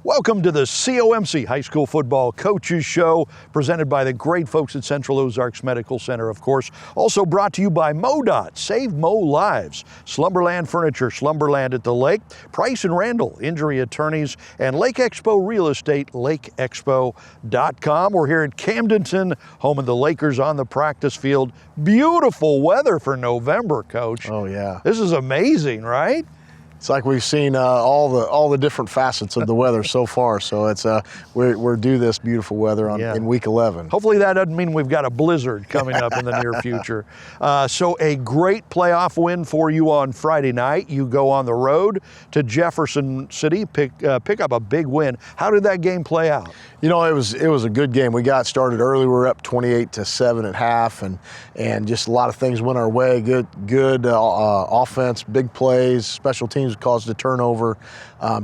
Welcome to the COMC High School Football Coaches Show, presented by the great folks at Central Ozarks Medical Center, of course. Also brought to you by MoDOT, Save Mo Lives, Slumberland Furniture, Slumberland at the Lake, Price and Randle, Injury Attorneys, and Lake Expo Real Estate, lakeexpo.com. We're here at Camdenton, home of the Lakers on the practice field. Beautiful weather for November, Coach. Oh, yeah. This is amazing, right? It's like we've seen all the different facets of the weather so far. So it's we're due this beautiful weather in week 11. Hopefully that doesn't mean we've got a blizzard coming up in the near future. So a great playoff win for you on Friday night. You go on the road to Jefferson City, pick up a big win. How did that game play out? You know, it was a good game. We got started early. We were up 28-7 at half, and just a lot of things went our way. Good offense, big plays, special teams caused a turnover.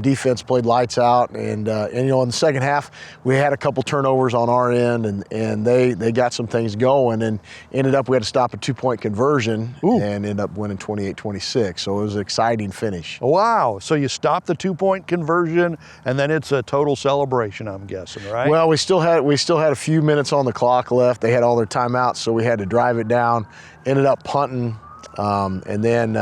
Defense played lights out, and you know, in the second half we had a couple turnovers on our end, and they got some things going, and ended up we had to stop a 2-point conversion. Ooh. And ended up winning 28-26. So it was an exciting finish. Wow! So you stopped the 2-point conversion, and then it's a total celebration, I'm guessing, right? Well, we still had a few minutes on the clock left. They had all their timeouts, so we had to drive it down. Ended up punting. And then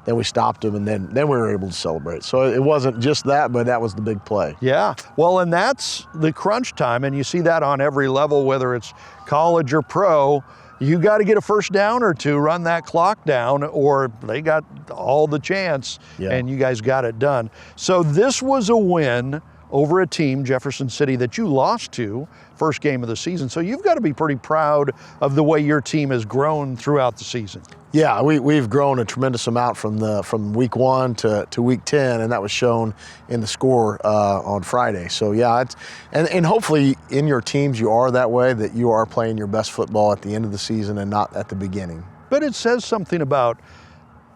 we stopped them, and then we were able to celebrate. So it wasn't just that, but that was the big play. Yeah, well, and that's the crunch time, and you see that on every level, whether it's college or pro. You got to get a first down or two, run that clock down, or they got all the chance, and you guys got it done. So this was a win over a team, Jefferson City, that you lost to first game of the season. So you've got to be pretty proud of the way your team has grown throughout the season. Yeah, we've grown a tremendous amount from week 1 to week 10, and that was shown in the score on Friday. So yeah, and hopefully in your teams you are that way, that you are playing your best football at the end of the season and not at the beginning. But it says something about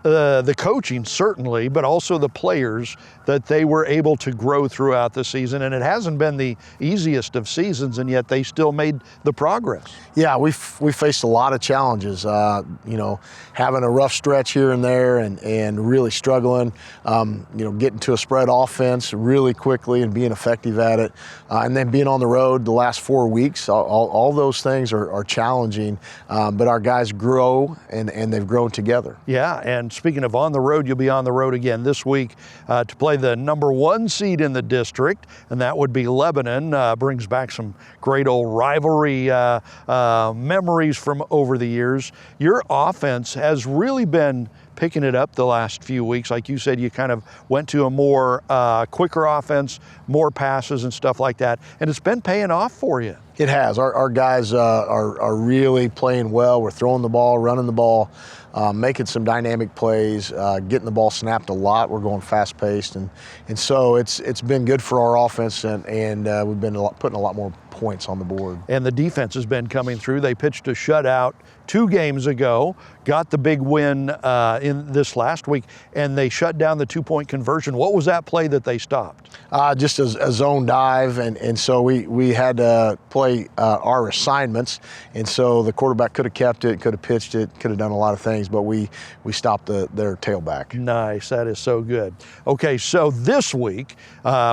the coaching, certainly, but also the players, that they were able to grow throughout the season. And it hasn't been the easiest of seasons, and yet they still made the progress. Yeah, we faced a lot of challenges, you know, having a rough stretch here and there, and really struggling, you know, getting to a spread offense really quickly and being effective at it, and then being on the road the last 4 weeks. All those things are challenging, but our guys grow, and they've grown together. Yeah, and speaking of on the road, you'll be on the road again this week to play the number 1 seed in the district, and that would be Lebanon. Brings back some great old rivalry memories from over the years. Your offense has really been picking it up the last few weeks. Like you said, you kind of went to a more quicker offense, more passes and stuff like that, and it's been paying off for you. It has. Our guys are really playing well. We're throwing the ball, running the ball, making some dynamic plays, getting the ball snapped a lot. We're going fast-paced, and so it's been good for our offense, and we've been putting a lot more points on the board. And the defense has been coming through. They pitched a shutout 2 games ago, got the big win in this last week, and they shut down the 2-point conversion. What was that play that they stopped? Just a zone dive, and so we had to play our assignments, and so the quarterback could have kept it, could have pitched it, could have done a lot of things, but we stopped their tailback. Nice, that is so good. Okay, so this week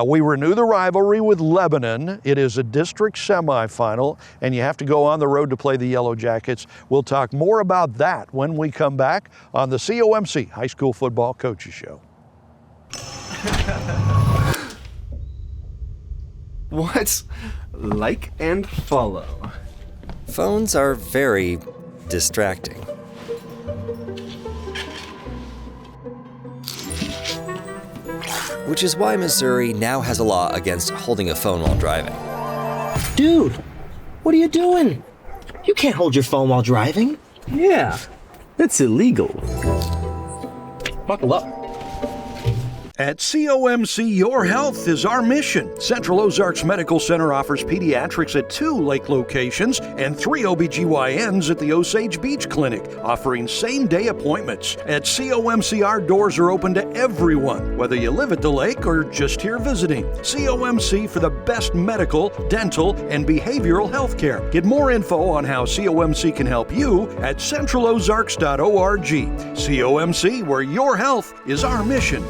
we renew the rivalry with Lebanon. It is a district semifinal, and you have to go on the road to play the Yellow Jackets. We'll talk more about that when we come back on the COMC High School Football Coaches Show. What? Like and follow. Phones are very distracting. Which is why Missouri now has a law against holding a phone while driving. Dude, what are you doing? You can't hold your phone while driving. Yeah, that's illegal. Buckle up. At COMC, your health is our mission. Central Ozarks Medical Center offers pediatrics at 2 lake locations and 3 OBGYNs at the Osage Beach Clinic, offering same-day appointments. At COMC, our doors are open to everyone, whether you live at the lake or just here visiting. COMC for the best medical, dental, and behavioral health care. Get more info on how COMC can help you at centralozarks.org. COMC, where your health is our mission.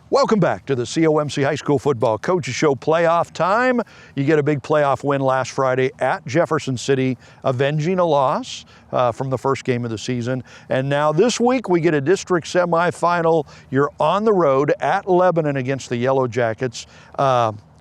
Welcome back to the COMC High School Football Coaches Show playoff time. You get a big playoff win last Friday at Jefferson City, avenging a loss from the first game of the season. And now this week we get a district semifinal. You're on the road at Lebanon against the Yellow Jackets.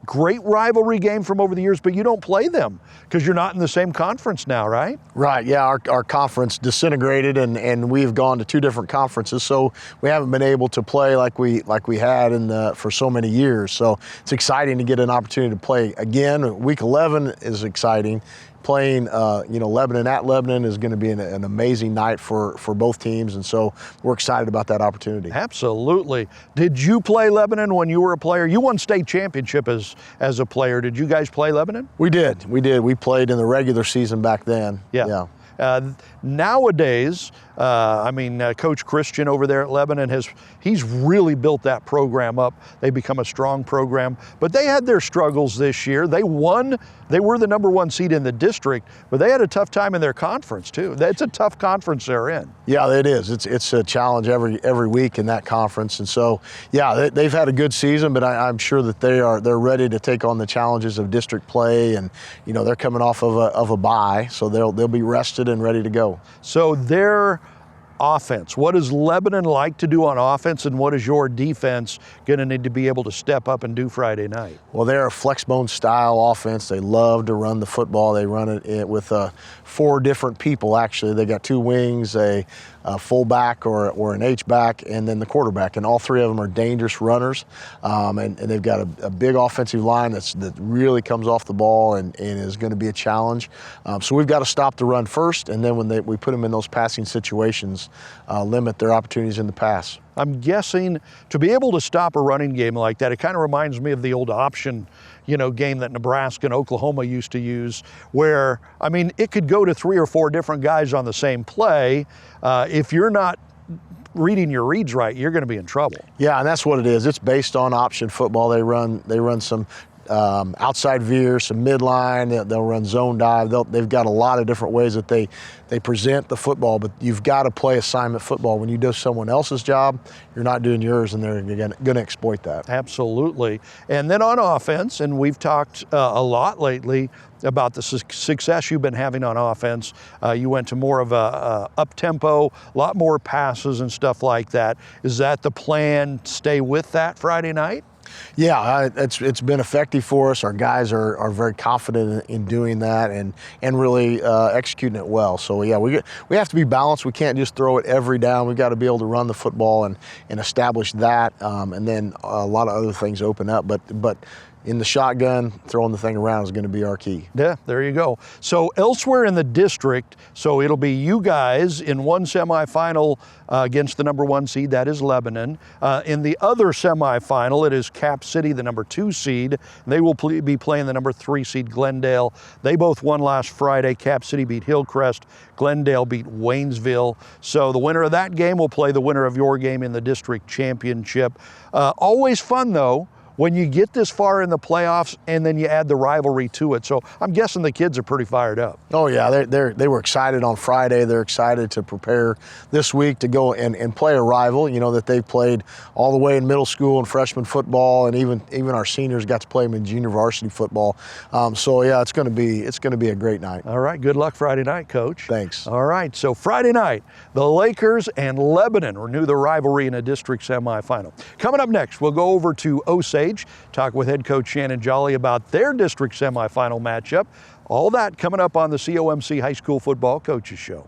Great rivalry game from over the years, but you don't play them because you're not in the same conference now, right? Right, yeah, our conference disintegrated and we've gone to two different conferences, so we haven't been able to play like we had for so many years. So it's exciting to get an opportunity to play again. Week 11 is exciting. Playing, Lebanon at Lebanon is going to be an amazing night for both teams, and so we're excited about that opportunity. Absolutely. Did you play Lebanon when you were a player? You won state championship as a player. Did you guys play Lebanon? We did. We played in the regular season back then. Yeah. Nowadays, Coach Christian over there at Lebanon he's really built that program up. They've become a strong program, but they had their struggles this year. They won. They were the number 1 seed in the district, but they had a tough time in their conference too. It's a tough conference they're in. Yeah, it is. It's a challenge every week in that conference, and so yeah, they've had a good season, but I'm sure that they're ready to take on the challenges of district play, and they're coming off of a bye, so they'll be rested and ready to go. So their offense, what does Lebanon like to do on offense, and what is your defense going to need to be able to step up and do Friday night? Well, they're a flexbone style offense. They love to run the football. They run it with 4 different people, actually. They got 2 wings, a fullback or an H-back, and then the quarterback. And all 3 of them are dangerous runners. And they've got a big offensive line that really comes off the ball and is going to be a challenge. So we've got to stop the run first, and then when we put them in those passing situations, limit their opportunities in the pass. I'm guessing to be able to stop a running game like that, it kind of reminds me of the old option, game that Nebraska and Oklahoma used to use, where, it could go to 3 or 4 different guys on the same play. If you're not reading your reads right, you're going to be in trouble. Yeah, and that's what it is. It's based on option football. They run some outside veer, some midline. They'll run zone dive. They've got a lot of different ways that they present the football, but you've got to play assignment football. When you do someone else's job, you're not doing yours, and they're going to exploit that. Absolutely. And then on offense, and we've talked a lot lately about the success you've been having on offense. You went to more of a up-tempo, a lot more passes and stuff like that. Is that the plan, stay with that Friday night? Yeah, it's been effective for us. Our guys are very confident in doing that and really executing it well. So yeah, we have to be balanced. We can't just throw it every down. We've got to be able to run the football and establish that, and then a lot of other things open up. But in the shotgun, throwing the thing around is going to be our key. Yeah, there you go. So elsewhere in the district, so it'll be you guys in one semifinal against the number 1 seed, that is Lebanon. In the other semifinal, it is Cap City, the number 2 seed. They will be playing the number 3 seed, Glendale. They both won last Friday. Cap City beat Hillcrest. Glendale beat Waynesville. So the winner of that game will play the winner of your game in the district championship. Always fun, though, when you get this far in the playoffs and then you add the rivalry to it. So I'm guessing the kids are pretty fired up. Oh yeah, they were excited on Friday. They're excited to prepare this week to go and play a rival, that they've played all the way in middle school and freshman football, and even our seniors got to play them in junior varsity football. So yeah, it's going to be a great night. All right, good luck Friday night, Coach. Thanks. All right, so Friday night, the Lakers and Lebanon renew the rivalry in a district semifinal. Coming up next, we'll go over to Osage, talk with head coach Shannon Jolley about their district semifinal matchup. All that coming up on the COMC High School Football Coaches Show.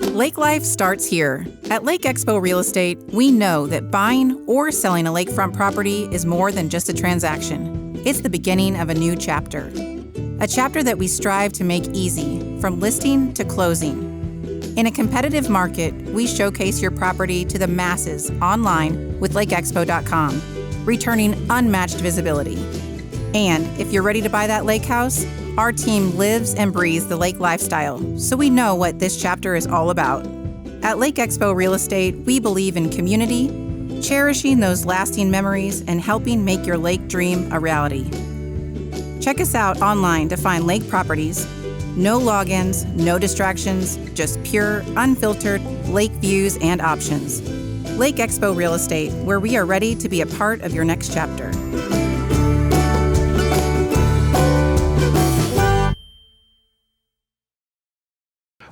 Lake life starts here. At Lake Expo Real Estate, we know that buying or selling a lakefront property is more than just a transaction. It's the beginning of a new chapter. A chapter that we strive to make easy, from listing to closing. In a competitive market, we showcase your property to the masses online with LakeExpo.com, returning unmatched visibility. And if you're ready to buy that lake house, our team lives and breathes the lake lifestyle, so we know what this chapter is all about. At Lake Expo Real Estate, we believe in community, cherishing those lasting memories, and helping make your lake dream a reality. Check us out online to find lake properties. No logins, no distractions, just pure, unfiltered lake views and options. Lake Expo Real Estate, where we are ready to be a part of your next chapter.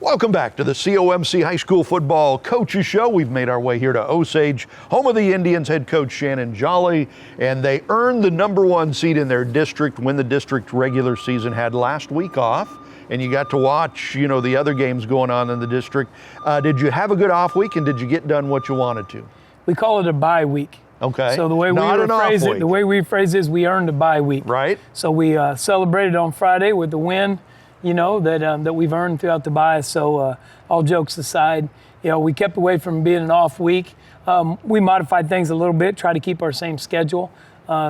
Welcome back to the COMC High School Football Coaches Show. We've made our way here to Osage, home of the Indians, head coach Shannon Jolley, and they earned the #1 seed in their district when the district regular season had last week off, and you got to watch, the other games going on in the district. Did you have a good off week, and did you get done what you wanted to? We call it a bye week. Okay. So the way we phrase it is we earned a bye week. Right. So we celebrated on Friday with the win, that we've earned throughout the bye. So all jokes aside, we kept away from being an off week. We modified things a little bit, try to keep our same schedule.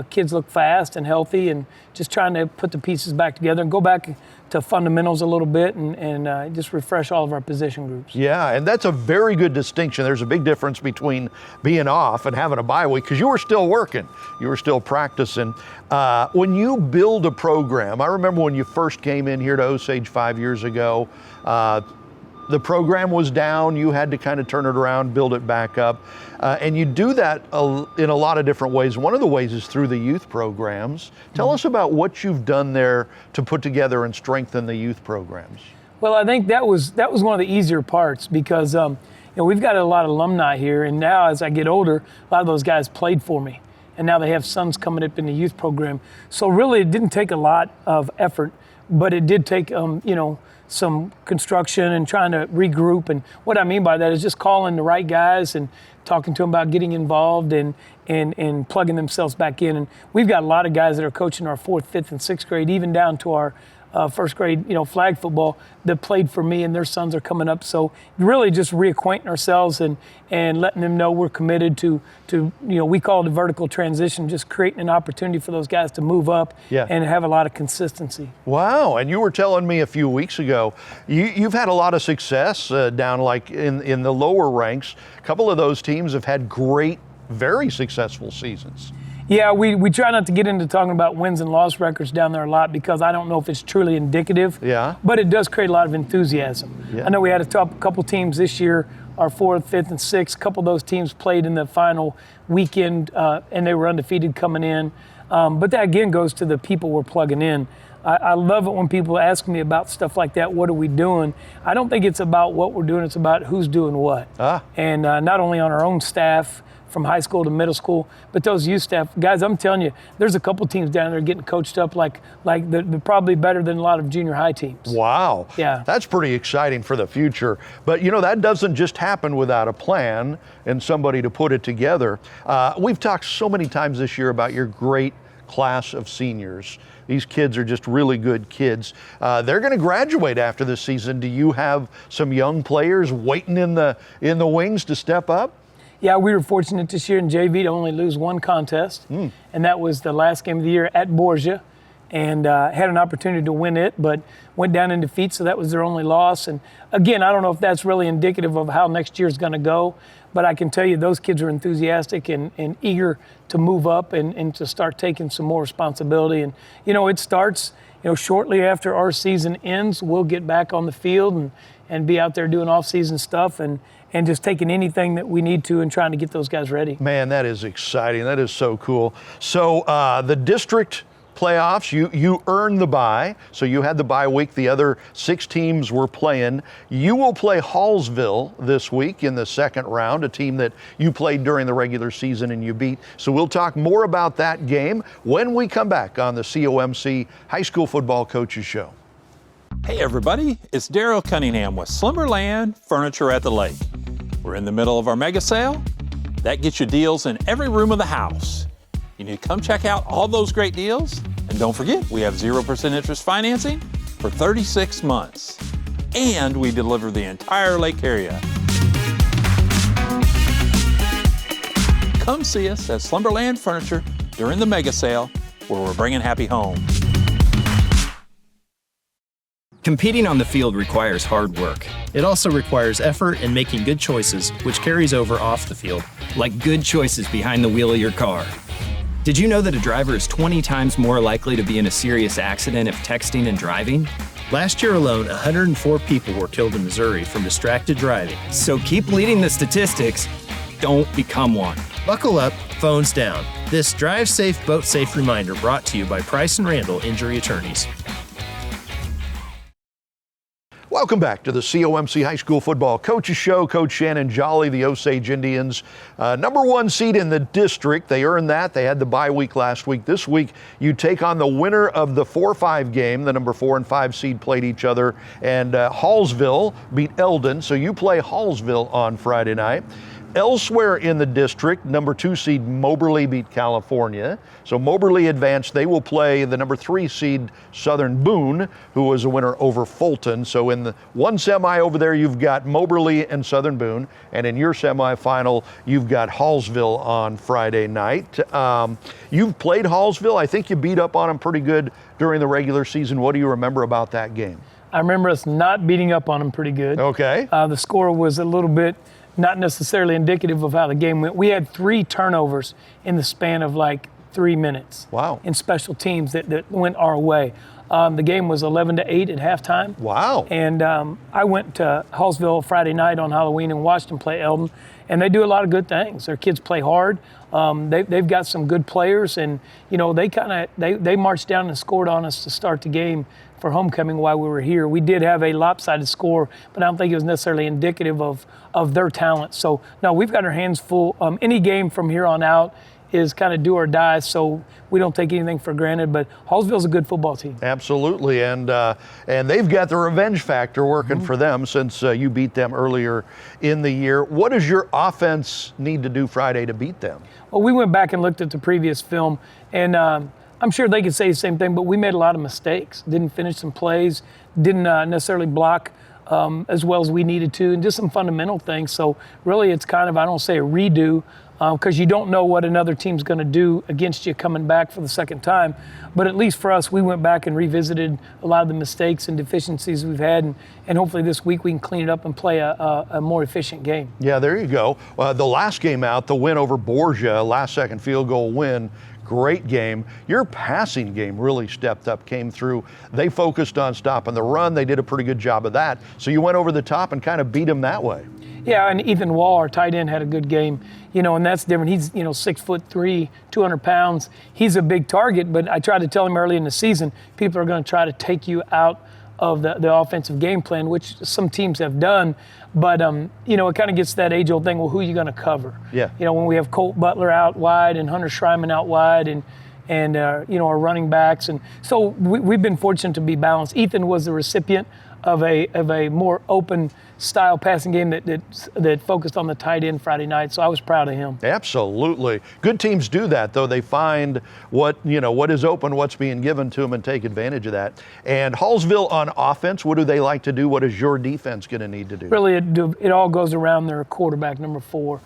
Kids look fast and healthy, and just trying to put the pieces back together and go back to fundamentals a little bit and just refresh all of our position groups. Yeah, and that's a very good distinction. There's a big difference between being off and having a bye week because you were still working. You were still practicing. When you build a program, I remember when you first came in here to Osage 5 years ago, the program was down. You had to kind of turn it around, build it back up. And you do that in a lot of different ways. One of the ways is through the youth programs. Tell us about what you've done there to put together and strengthen the youth programs. Well, I think that was one of the easier parts because we've got a lot of alumni here, and now as I get older, a lot of those guys played for me, and now they have sons coming up in the youth program. So really, it didn't take a lot of effort, but it did take some construction and trying to regroup. And what I mean by that is just calling the right guys and talking to them about getting involved and plugging themselves back in. And we've got a lot of guys that are coaching our 4th, 5th, and 6th grade, even down to our first grade, flag football that played for me, and their sons are coming up. So really just reacquainting ourselves and letting them know we're committed to we call it a vertical transition, just creating an opportunity for those guys to move up and have a lot of consistency. Wow, and you were telling me a few weeks ago, you've had a lot of success down like in the lower ranks. A couple of those teams have had great, very successful seasons. Yeah, we try not to get into talking about wins and loss records down there a lot because I don't know if it's truly indicative. Yeah. But it does create a lot of enthusiasm. Yeah. I know we had a couple teams this year, our 4th, 5th, and 6th. A couple of those teams played in the final weekend, and they were undefeated coming in. But that, again, goes to the people we're plugging in. I love it when people ask me about stuff like that. What are we doing? I don't think it's about what we're doing. It's about who's doing what. And not only on our own staff, from high school to middle school, but those youth staff, guys, I'm telling you, there's a couple teams down there getting coached up like they're probably better than a lot of junior high teams. Wow. Yeah. That's pretty exciting for the future. But that doesn't just happen without a plan and somebody to put it together. We've talked so many times this year about your great class of seniors. These kids are just really good kids. They're going to graduate after this season. Do you have some young players waiting in the wings to step up? Yeah, we were fortunate this year in JV to only lose one contest, and that was the last game of the year at Borgia, and had an opportunity to win it, but went down in defeat, so that was their only loss. And again, I don't know if that's really indicative of how next year's going to go, but I can tell you those kids are enthusiastic and eager to move up and to start taking some more responsibility. And, it starts, shortly after our season ends, we'll get back on the field and be out there doing off-season stuff and just taking anything that we need to and trying to get those guys ready. Man, that is exciting. That is so cool. So the district playoffs, you earned the bye. So you had the bye week. The other 6 teams were playing. You will play Hallsville this week in the second round, a team that you played during the regular season and you beat. So we'll talk more about that game when we come back on the COMC High School Football Coaches Show. Hey everybody, it's Daryl Cunningham with Slumberland Furniture at the Lake. We're in the middle of our mega sale. That gets you deals in every room of the house. You need to come check out all those great deals. And don't forget, we have 0% interest financing for 36 months. And we deliver the entire lake area. Come see us at Slumberland Furniture during the mega sale where we're bringing happy home. Competing on the field requires hard work. It also requires effort in making good choices, which carries over off the field. Like good choices behind the wheel of your car. Did you know that a driver is 20 times more likely to be in a serious accident if texting and driving? Last year alone, 104 people were killed in Missouri from distracted driving. So keep leading the statistics don't become one. Buckle up, phones down. This Drive Safe, Boat Safe reminder brought to you by Price and Randle Injury Attorneys. Welcome back to the COMC High School Football Coaches Show. Coach Shannon, Jolley, the Osage Indians, number 1 seed in the district. They earned that. They had the bye week last week. This week, you take on the winner of the 4-5 game. The number 4 and 5 seed played each other, and Hallsville beat Eldon. So you play Hallsville on Friday night. Elsewhere in the district, number 2 seed Moberly beat California. So Moberly advanced. They will play the number 3 seed Southern Boone, who was a winner over Fulton. So in the one semi over there, you've got Moberly and Southern Boone. And in your semifinal, you've got Hallsville on Friday night. You've played Hallsville. I think you beat up on them pretty good during the regular season. What do you remember about that game? I remember us not beating up on them pretty good. Okay. The score was a little bit not necessarily indicative of how the game went. We had 3 turnovers in the span of like 3 minutes. Wow. In special teams that went our way. The game was 11-8 at halftime. Wow. And I went to Hallsville Friday night on Halloween and watched them play Eldon. And they do a lot of good things. Their kids play hard. They've got some good players, and you know they marched down and scored on us to start the game for homecoming while we were here. We did have a lopsided score, but I don't think it was necessarily indicative of their talent. So no, we've got our hands full. Any game from here on out is kind of do or die, so we don't take anything for granted. But Hallsville's a good football team. Absolutely, and they've got the revenge factor working for them since you beat them earlier in the year. What does your offense need to do Friday to beat them? Well, we went back and looked at the previous film, and I'm sure they could say the same thing, but we made a lot of mistakes. Didn't finish some plays, didn't necessarily block as well as we needed to, and just some fundamental things. So really it's kind of, I don't say a redo, because you don't know what another team's going to do against you coming back for the second time. But at least for us, we went back and revisited a lot of the mistakes and deficiencies we've had, and hopefully this week we can clean it up and play a more efficient game. Yeah, there you go. The last game out, the win over Borgia, last-second field goal win, great game. Your passing game really stepped up, came through. They focused on stopping the run. They did a pretty good job of that. So you went over the top and kind of beat them that way. Yeah, and Ethan Wall, our tight end, had a good game, and that's different. He's, 6'3", 200 pounds. He's a big target, but I tried to tell him early in the season, people are going to try to take you out of the offensive game plan, which some teams have done. But, it kind of gets that age-old thing, well, who are you going to cover? Yeah. When we have Colt Butler out wide and Hunter Schreiman out wide and our running backs. And so we've been fortunate to be balanced. Ethan was the recipient of a more open style passing game that focused on the tight end Friday night. So I was proud of him. Absolutely. Good teams do that, though. They find what is open, what's being given to them, and take advantage of that. And Hallsville on offense, what do they like to do? What is your defense going to need to do? Really, it all goes around their quarterback, number 4.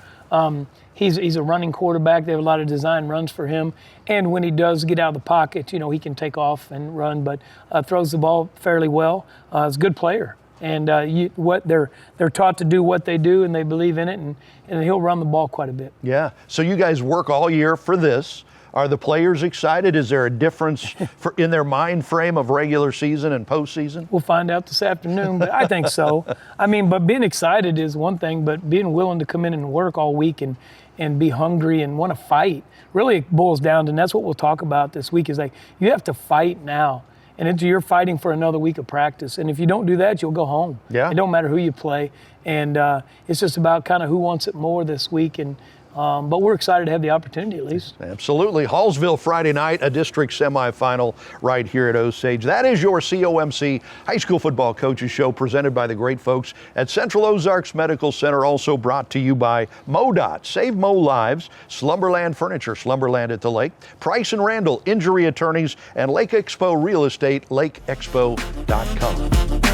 He's a running quarterback. They have a lot of design runs for him. And when he does get out of the pocket, he can take off and run, but throws the ball fairly well. He's a good player. And what they're taught to do what they do, and they believe in it, and he'll run the ball quite a bit. Yeah. So you guys work all year for this. Are the players excited? Is there a difference in their mind frame of regular season and postseason? We'll find out this afternoon, but I think so. But being excited is one thing, but being willing to come in and work all week and be hungry and want to fight, really it boils down to, and that's what we'll talk about this week, is like you have to fight now. And you're fighting for another week of practice. And if you don't do that, you'll go home. Yeah. It don't matter who you play. And it's just about kind of who wants it more this week. And but we're excited to have the opportunity at least. Absolutely. Hallsville Friday night, a district semifinal right here at Osage. That is your COMC High School Football Coaches Show, presented by the great folks at Central Ozarks Medical Center, also brought to you by MoDOT, Save Mo Lives, Slumberland Furniture, Slumberland at the Lake, Price and Randle, Injury Attorneys, and Lake Expo Real Estate, lakeexpo.com.